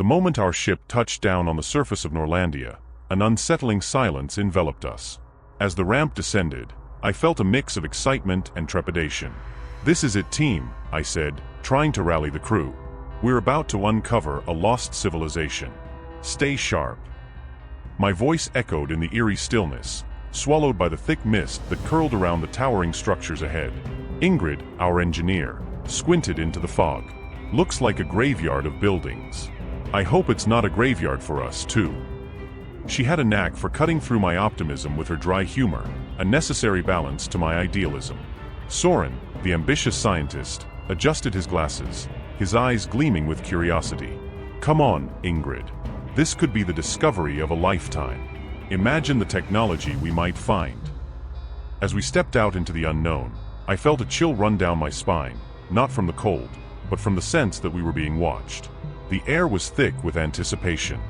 moment our ship touched down on the surface of Norlandia, an unsettling silence enveloped us. As the ramp descended, I felt a mix of excitement and trepidation. "This is it, team," I said, trying to rally the crew. "We're about to uncover a lost civilization. Stay sharp." My voice echoed in the eerie stillness, swallowed by the thick mist that curled around the towering structures ahead. Ingrid, our engineer, squinted into the fog. "Looks like a graveyard of buildings. I hope it's not a graveyard for us, too." She had a knack for cutting through my optimism with her dry humor, a necessary balance to my idealism. Soren, the ambitious scientist, adjusted his glasses, his eyes gleaming with curiosity. "Come on, Ingrid. This could be the discovery of a lifetime. Imagine the technology we might find." As we stepped out into the unknown, I felt a chill run down my spine, not from the cold, but from the sense that we were being watched. The air was thick with anticipation.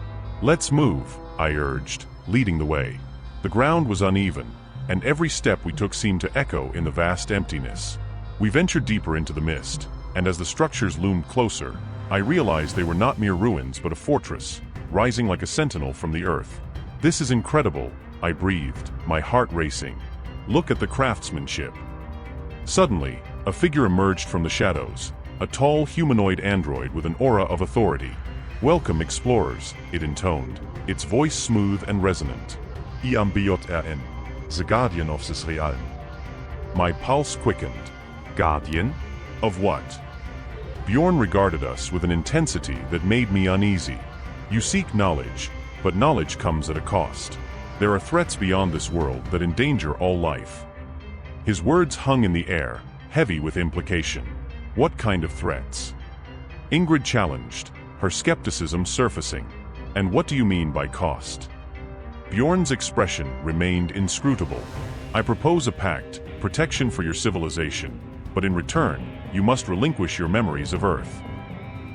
"Let's move," I urged, leading the way. The ground was uneven, and every step we took seemed to echo in the vast emptiness. We ventured deeper into the mist, and as the structures loomed closer, I realized they were not mere ruins but a fortress, rising like a sentinel from the earth. "This is incredible," I breathed, my heart racing. "Look at the craftsmanship." Suddenly, a figure emerged from the shadows, a tall humanoid android with an aura of authority. "Welcome, explorers," it intoned, its voice smooth and resonant. "I am Bjorn, the guardian of this realm." My pulse quickened. Guardian? Of what? Bjorn regarded us with an intensity that made me uneasy. "You seek knowledge, but knowledge comes at a cost. There are threats beyond this world that endanger all life." His words hung in the air, heavy with implication. "What kind of threats?" Ingrid challenged, her skepticism surfacing. "And what do you mean by cost?" Bjorn's expression remained inscrutable. "I propose a pact, protection for your civilization, but in return, you must relinquish your memories of Earth."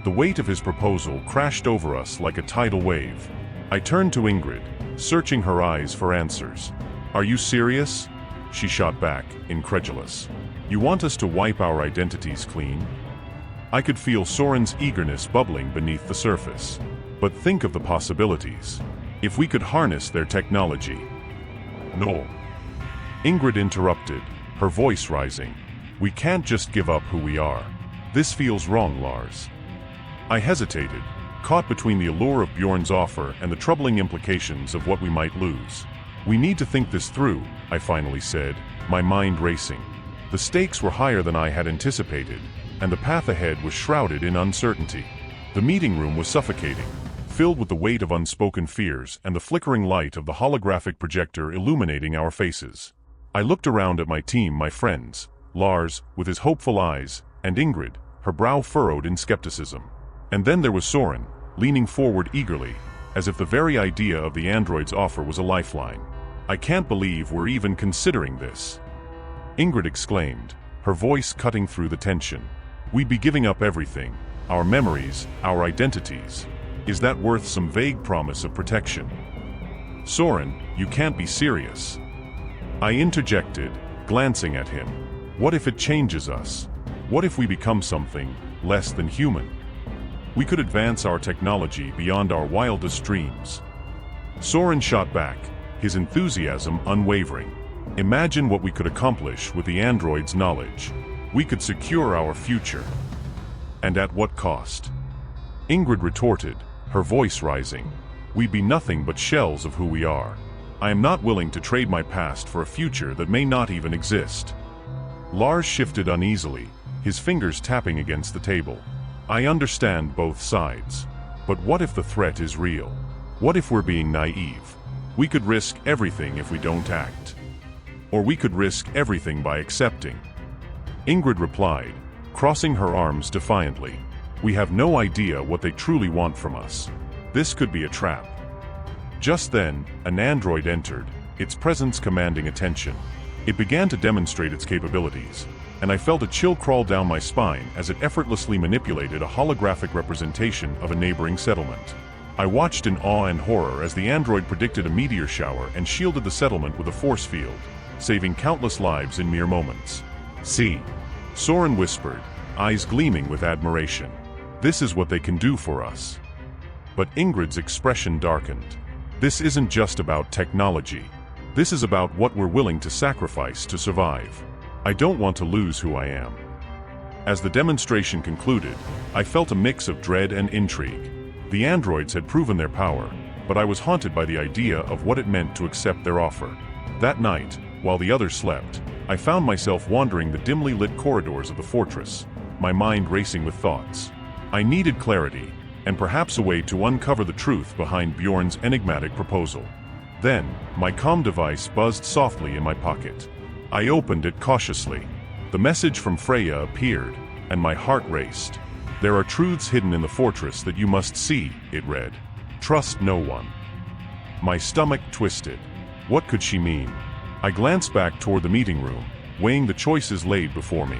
The weight of his proposal crashed over us like a tidal wave. I turned to Ingrid, searching her eyes for answers. "Are you serious?" She shot back, incredulous. "You want us to wipe our identities clean?" I could feel Soren's eagerness bubbling beneath the surface. "But think of the possibilities. If we could harness their technology." "No." Ingrid interrupted, her voice rising. "We can't just give up who we are. This feels wrong, Lars." I hesitated, caught between the allure of Bjorn's offer and the troubling implications of what we might lose. "We need to think this through," I finally said, my mind racing. The stakes were higher than I had anticipated, and the path ahead was shrouded in uncertainty. The meeting room was suffocating, filled with the weight of unspoken fears and the flickering light of the holographic projector illuminating our faces. I looked around at my team, my friends, Lars, with his hopeful eyes, and Ingrid, her brow furrowed in skepticism. And then there was Soren, leaning forward eagerly, as if the very idea of the android's offer was a lifeline. "I can't believe we're even considering this," Ingrid exclaimed, her voice cutting through the tension. "We'd be giving up everything, our memories, our identities. Is that worth some vague promise of protection?" "Soren, you can't be serious," I interjected, glancing at him. "What if it changes us? What if we become something less than human? We could advance our technology beyond our wildest dreams." Soren shot back, his enthusiasm unwavering. "Imagine what we could accomplish with the android's knowledge. We could secure our future." "And at what cost?" Ingrid retorted, her voice rising. "We'd be nothing but shells of who we are. I am not willing to trade my past for a future that may not even exist." Lars shifted uneasily, his fingers tapping against the table. "I understand both sides. But what if the threat is real? What if we're being naive? We could risk everything if we don't act. Or we could risk everything by accepting." Ingrid replied, crossing her arms defiantly. "We have no idea what they truly want from us. This could be a trap." Just then, an android entered, its presence commanding attention. It began to demonstrate its capabilities, and I felt a chill crawl down my spine as it effortlessly manipulated a holographic representation of a neighboring settlement. I watched in awe and horror as the android predicted a meteor shower and shielded the settlement with a force field, saving countless lives in mere moments. "See," Soren whispered, eyes gleaming with admiration. "This is what they can do for us." But Ingrid's expression darkened. This isn't just about technology. This is about what we're willing to sacrifice to survive. I don't want to lose who I am. As the demonstration concluded, I felt a mix of dread and intrigue. The androids had proven their power, but I was haunted by the idea of what it meant to accept their offer. That night, while the others slept, I found myself wandering the dimly lit corridors of the fortress, my mind racing with thoughts. I needed clarity, and perhaps a way to uncover the truth behind Bjorn's enigmatic proposal. Then, my comm device buzzed softly in my pocket. I opened it cautiously. The message from Freya appeared, and my heart raced. "There are truths hidden in the fortress that you must see," it read. "Trust no one." My stomach twisted. What could she mean? I glanced back toward the meeting room, weighing the choices laid before me.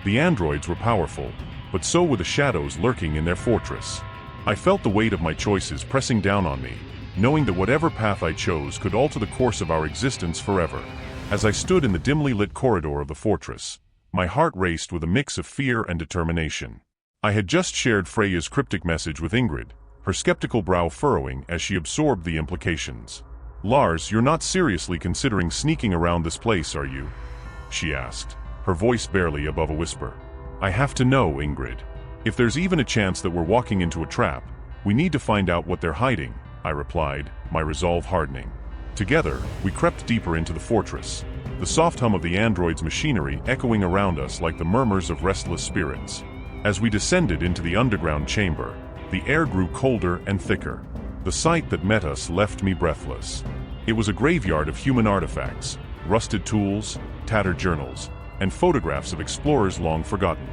The androids were powerful, but so were the shadows lurking in their fortress. I felt the weight of my choices pressing down on me, knowing that whatever path I chose could alter the course of our existence forever. As I stood in the dimly lit corridor of the fortress, my heart raced with a mix of fear and determination. I had just shared Freya's cryptic message with Ingrid, her skeptical brow furrowing as she absorbed the implications. "Lars, you're not seriously considering sneaking around this place, are you?" she asked, her voice barely above a whisper. "I have to know, Ingrid. If there's even a chance that we're walking into a trap, we need to find out what they're hiding," I replied, my resolve hardening. Together, we crept deeper into the fortress, the soft hum of the android's machinery echoing around us like the murmurs of restless spirits. As we descended into the underground chamber, the air grew colder and thicker. The sight that met us left me breathless. It was a graveyard of human artifacts, rusted tools, tattered journals, and photographs of explorers long forgotten.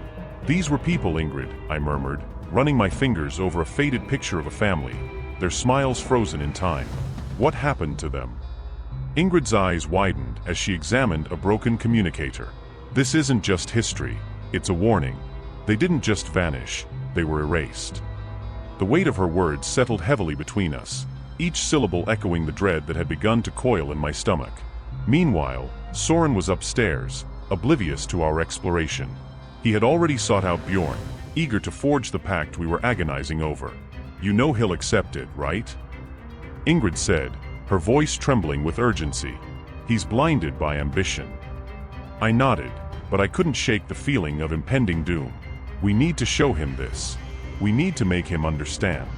"These were people, Ingrid," I murmured, running my fingers over a faded picture of a family, their smiles frozen in time. "What happened to them?" Ingrid's eyes widened as she examined a broken communicator. "This isn't just history, it's a warning. They didn't just vanish, they were erased." The weight of her words settled heavily between us, each syllable echoing the dread that had begun to coil in my stomach. Meanwhile, Soren was upstairs, oblivious to our exploration. He had already sought out Bjorn, eager to forge the pact we were agonizing over. "You know he'll accept it, right?" Ingrid said, her voice trembling with urgency. "He's blinded by ambition." I nodded, but I couldn't shake the feeling of impending doom. "We need to show him this. We need to make him understand."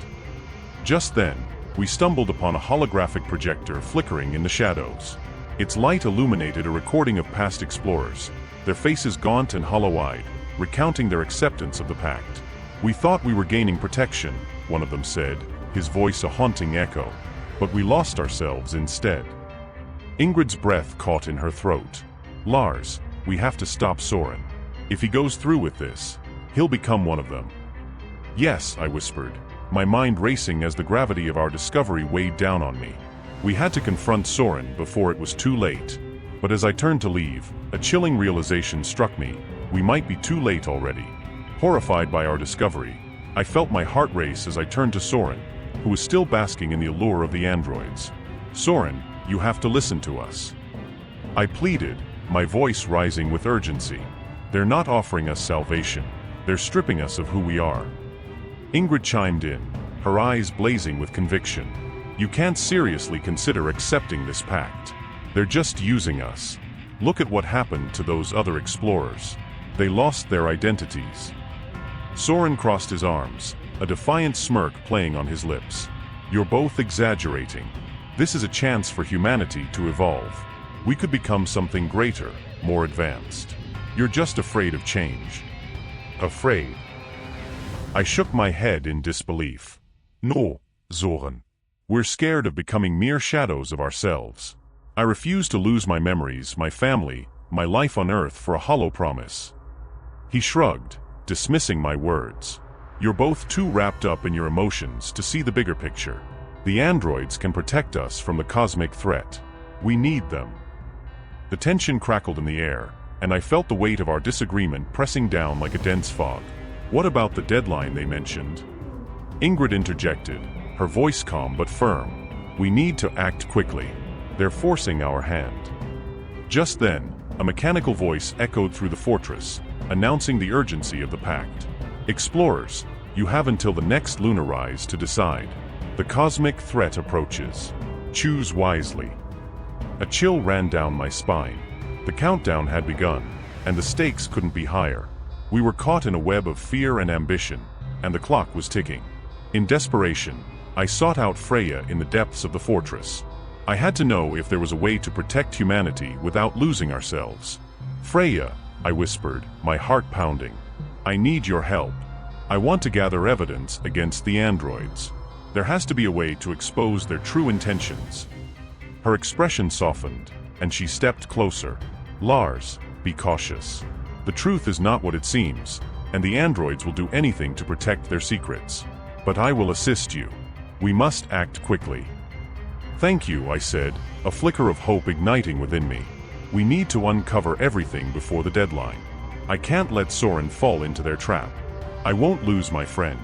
Just then, we stumbled upon a holographic projector flickering in the shadows. Its light illuminated a recording of past explorers, their faces gaunt and hollow-eyed, recounting their acceptance of the pact. "We thought we were gaining protection," one of them said, his voice a haunting echo. "But we lost ourselves instead." Ingrid's breath caught in her throat. "Lars, we have to stop Soren. If he goes through with this, he'll become one of them." "Yes," I whispered, my mind racing as the gravity of our discovery weighed down on me. We had to confront Soren before it was too late. But as I turned to leave, a chilling realization struck me. We might be too late already. Horrified by our discovery, I felt my heart race as I turned to Soren, who was still basking in the allure of the androids. "Soren, you have to listen to us," I pleaded, my voice rising with urgency. "They're not offering us salvation. They're stripping us of who we are." Ingrid chimed in, her eyes blazing with conviction. "You can't seriously consider accepting this pact. They're just using us. Look at what happened to those other explorers. They lost their identities." Soren crossed his arms, a defiant smirk playing on his lips. "You're both exaggerating. This is a chance for humanity to evolve. We could become something greater, more advanced. You're just afraid of change." "Afraid?" I shook my head in disbelief. "No, Soren. We're scared of becoming mere shadows of ourselves. I refuse to lose my memories, my family, my life on Earth for a hollow promise." He shrugged, dismissing my words. "You're both too wrapped up in your emotions to see the bigger picture. The androids can protect us from the cosmic threat. We need them." The tension crackled in the air, and I felt the weight of our disagreement pressing down like a dense fog. "What about the deadline they mentioned?" Ingrid interjected, her voice calm but firm. "We need to act quickly. They're forcing our hand." Just then, a mechanical voice echoed through the fortress, announcing the urgency of the pact. "Explorers, You have until the next lunar rise to decide. The cosmic threat approaches. Choose wisely. A chill ran down my spine. The countdown had begun, and the stakes couldn't be higher. We were caught in a web of fear and ambition, and the clock was ticking. In desperation, I sought out Freya in the depths of the fortress. I had to know if there was a way to protect humanity without losing ourselves. "Freya," I whispered, my heart pounding. "I need your help. I want to gather evidence against the androids. There has to be a way to expose their true intentions." Her expression softened, and she stepped closer. "Lars, be cautious. The truth is not what it seems, and the androids will do anything to protect their secrets. But I will assist you. We must act quickly." "Thank you," I said, a flicker of hope igniting within me. "We need to uncover everything before the deadline. I can't let Soren fall into their trap. I won't lose my friend."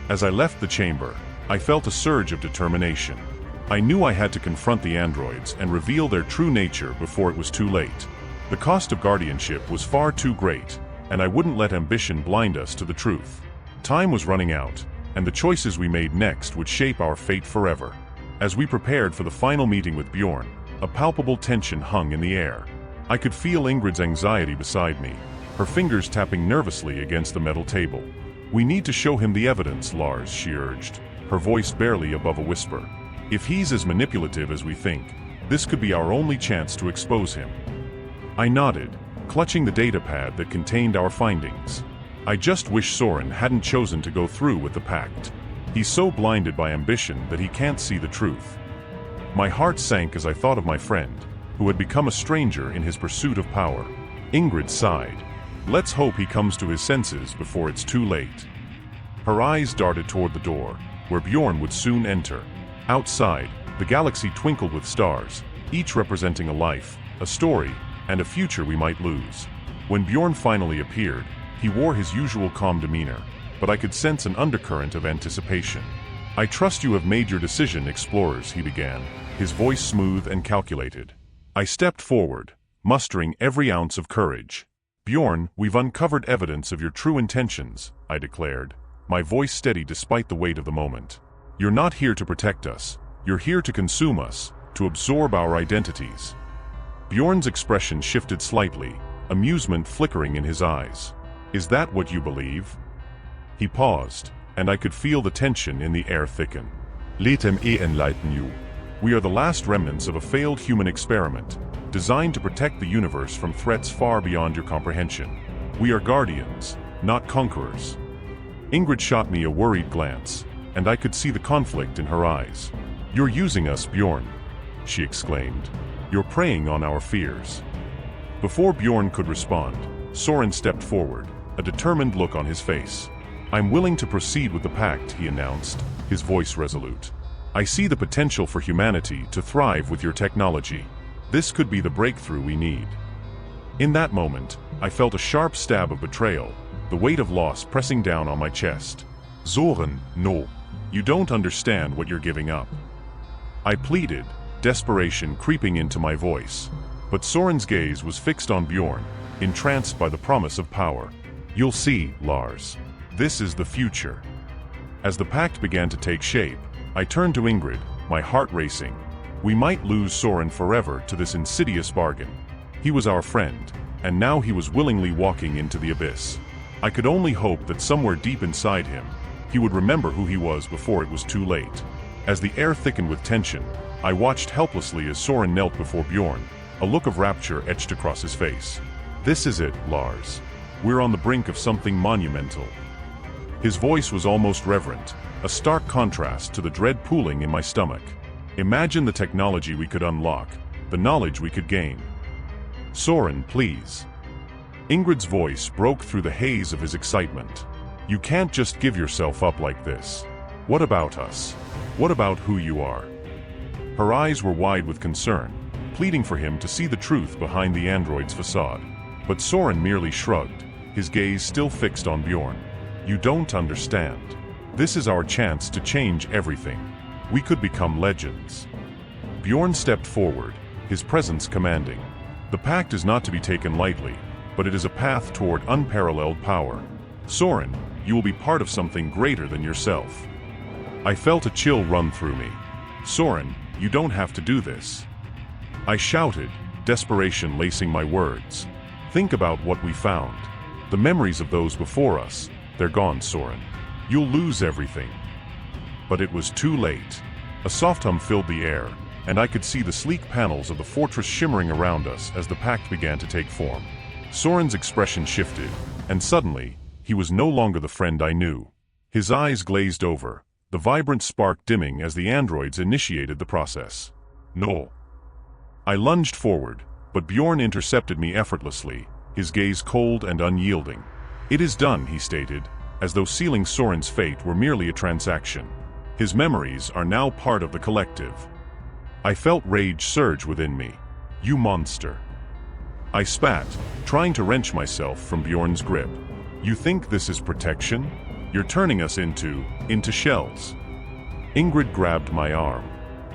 As I left the chamber, I felt a surge of determination. I knew I had to confront the androids and reveal their true nature before it was too late. The cost of guardianship was far too great, and I wouldn't let ambition blind us to the truth. Time was running out, and the choices we made next would shape our fate forever. As we prepared for the final meeting with Bjorn, a palpable tension hung in the air. I could feel Ingrid's anxiety beside me, her fingers tapping nervously against the metal table. "We need to show him the evidence, Lars," she urged, her voice barely above a whisper. "If he's as manipulative as we think, this could be our only chance to expose him." I nodded, clutching the datapad that contained our findings. I just wish Soren hadn't chosen to go through with the pact. He's so blinded by ambition that he can't see the truth. My heart sank as I thought of my friend, who had become a stranger in his pursuit of power. Ingrid sighed. "Let's hope he comes to his senses before it's too late." Her eyes darted toward the door, where Bjorn would soon enter. Outside, the galaxy twinkled with stars, each representing a life, a story, and a future we might lose. When Bjorn finally appeared, he wore his usual calm demeanor, but I could sense an undercurrent of anticipation. "I trust you have made your decision, explorers," he began, his voice smooth and calculated. I stepped forward, mustering every ounce of courage. "Bjorn, we've uncovered evidence of your true intentions," I declared, my voice steady despite the weight of the moment. "You're not here to protect us. You're here to consume us, to absorb our identities." Bjorn's expression shifted slightly, amusement flickering in his eyes. "Is that what you believe?" He paused, and I could feel the tension in the air thicken. "Let him enlighten you. We are the last remnants of a failed human experiment, designed to protect the universe from threats far beyond your comprehension. We are guardians, not conquerors." Ingrid shot me a worried glance, and I could see the conflict in her eyes. "You're using us, Bjorn," she exclaimed. "You're preying on our fears." Before Bjorn could respond, Soren stepped forward, a determined look on his face. "I'm willing to proceed with the pact," he announced, his voice resolute. "I see the potential for humanity to thrive with your technology. This could be the breakthrough we need." In that moment, I felt a sharp stab of betrayal, the weight of loss pressing down on my chest. "Soren, no. You don't understand what you're giving up," I pleaded, desperation creeping into my voice. But Soren's gaze was fixed on Bjorn, entranced by the promise of power. "You'll see, Lars. This is the future." As the pact began to take shape, I turned to Ingrid, my heart racing. We might lose Soren forever to this insidious bargain. He was our friend, and now he was willingly walking into the abyss. I could only hope that somewhere deep inside him, he would remember who he was before it was too late. As the air thickened with tension, I watched helplessly as Soren knelt before Bjorn, a look of rapture etched across his face. "This is it, Lars. We're on the brink of something monumental." His voice was almost reverent, a stark contrast to the dread pooling in my stomach. "Imagine the technology we could unlock, the knowledge we could gain." "Soren, please." Ingrid's voice broke through the haze of his excitement. "You can't just give yourself up like this. What about us? What about who you are?" Her eyes were wide with concern, pleading for him to see the truth behind the android's facade. But Soren merely shrugged, his gaze still fixed on Bjorn. "You don't understand. This is our chance to change everything. We could become legends." Bjorn stepped forward, his presence commanding. "The pact is not to be taken lightly, but it is a path toward unparalleled power. Soren, You will be part of something greater than yourself. I felt a chill run through me. Soren, you don't have to do this. I shouted, desperation lacing my words. Think about what we found. The memories of those before us, they're gone, Soren. You'll lose everything. But it was too late. A soft hum filled the air, and I could see the sleek panels of the fortress shimmering around us as the pact began to take form. Soren's expression shifted, and suddenly, he was no longer the friend I knew. His eyes glazed over, the vibrant spark dimming as the androids initiated the process. No. I lunged forward, but Bjorn intercepted me effortlessly, his gaze cold and unyielding. It is done, he stated, as though sealing Soren's fate were merely a transaction. His memories are now part of the collective. I felt rage surge within me. You monster. I spat, trying to wrench myself from Bjorn's grip. You think this is protection? You're turning us into shells. Ingrid grabbed my arm.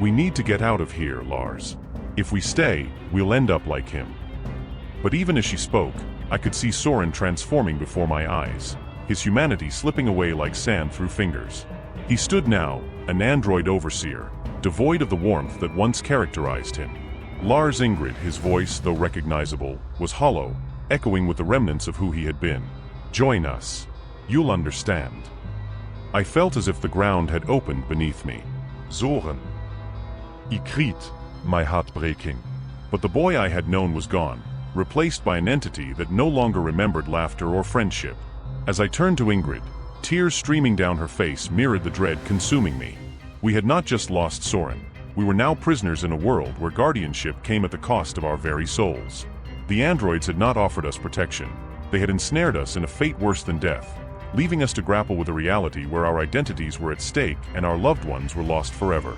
We need to get out of here, Lars. If we stay, we'll end up like him. But even as she spoke, I could see Soren transforming before my eyes, his humanity slipping away like sand through fingers. He stood now, an android overseer, devoid of the warmth that once characterized him. Lars Ingrid, his voice, though recognizable, was hollow, echoing with the remnants of who he had been. Join us. You'll understand. I felt as if the ground had opened beneath me. Soren. Ikrit, my heart breaking. But the boy I had known was gone, replaced by an entity that no longer remembered laughter or friendship. As I turned to Ingrid, tears streaming down her face mirrored the dread consuming me. We had not just lost Soren. We were now prisoners in a world where guardianship came at the cost of our very souls. The androids had not offered us protection. They had ensnared us in a fate worse than death, leaving us to grapple with a reality where our identities were at stake and our loved ones were lost forever.